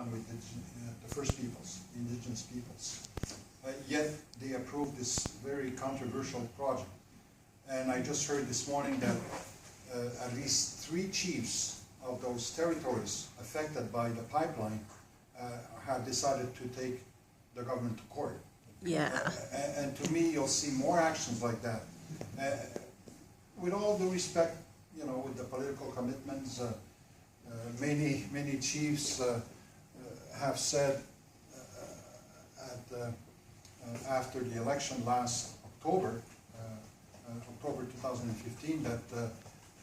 one with the First Peoples, the Indigenous peoples. Yet they approved this very controversial project. And I just heard this morning that at least 3 chiefs of those territories affected by the pipeline have decided to take the government to court. Yeah. And to me, you'll see more actions like that. With all due respect, you know, with the political commitments, many chiefs have said after the election last October, October 2015, that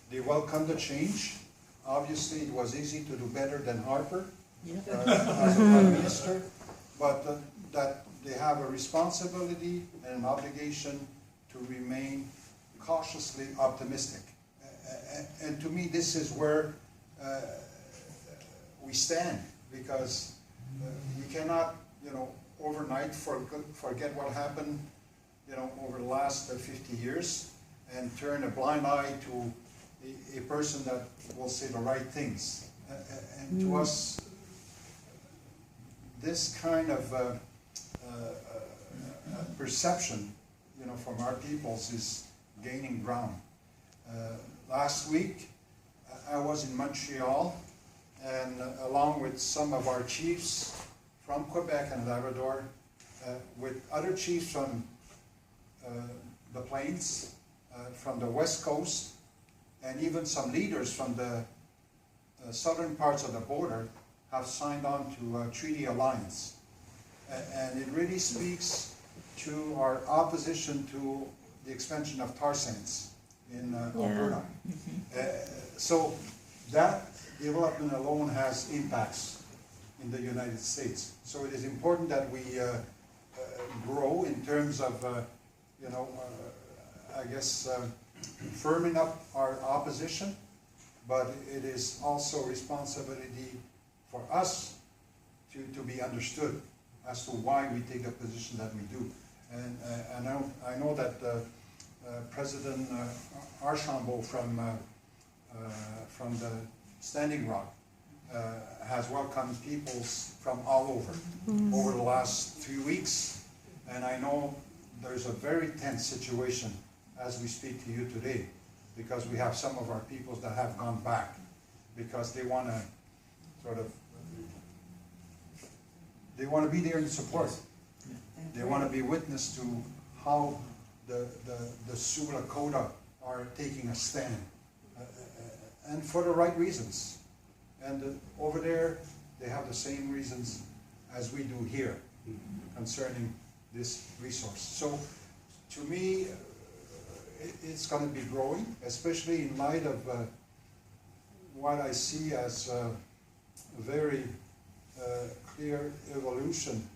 they welcomed the change. Obviously, it was easy to do better than Harper as a prime minister, but that they have a responsibility and an obligation to remain cautiously optimistic. And to me, this is where we stand, because we cannot, you know, overnight forget what happened, you know, over the last 50 years and turn a blind eye to a person that will say the right things. And to us, this kind of perception, you know, from our peoples is gaining ground. Last week, I was in Montreal, and along with some of our chiefs from Quebec and Labrador, with other chiefs from the Plains, from the West Coast, and even some leaders from the southern parts of the border have signed on to a treaty alliance. And it really speaks to our opposition to the expansion of tar sands in Alberta. So that development alone has impacts in the United States. So it is important that we grow in terms of, you know, I guess, firming up our opposition, but it is also a responsibility for us to be understood as to why we take the position that we do. And I know that President Archambault from the Standing Rock has welcomed peoples from all over the last 3 weeks, and I know there's a very tense situation as we speak to you today, because we have some of our peoples that have gone back because they want to sort of, they want to be there in support. They want to be witness to how the Sioux Lakota are taking a stand, and for the right reasons. And over there, they have the same reasons as we do here concerning this resource. So, to me, it's going to be growing, especially in light of what I see as a very clear evolution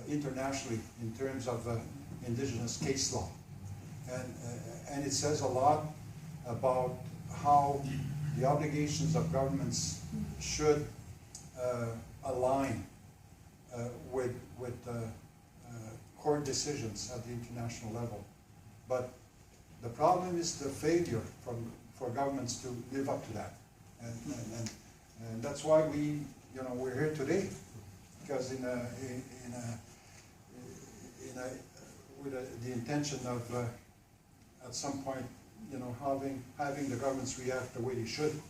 internationally in terms of Indigenous case law. And it says a lot about how the obligations of governments should align with court decisions at the international level. But the problem is the failure for governments to live up to that. And that's why we're here today, because with the intention of at some point, having the governments react the way they should.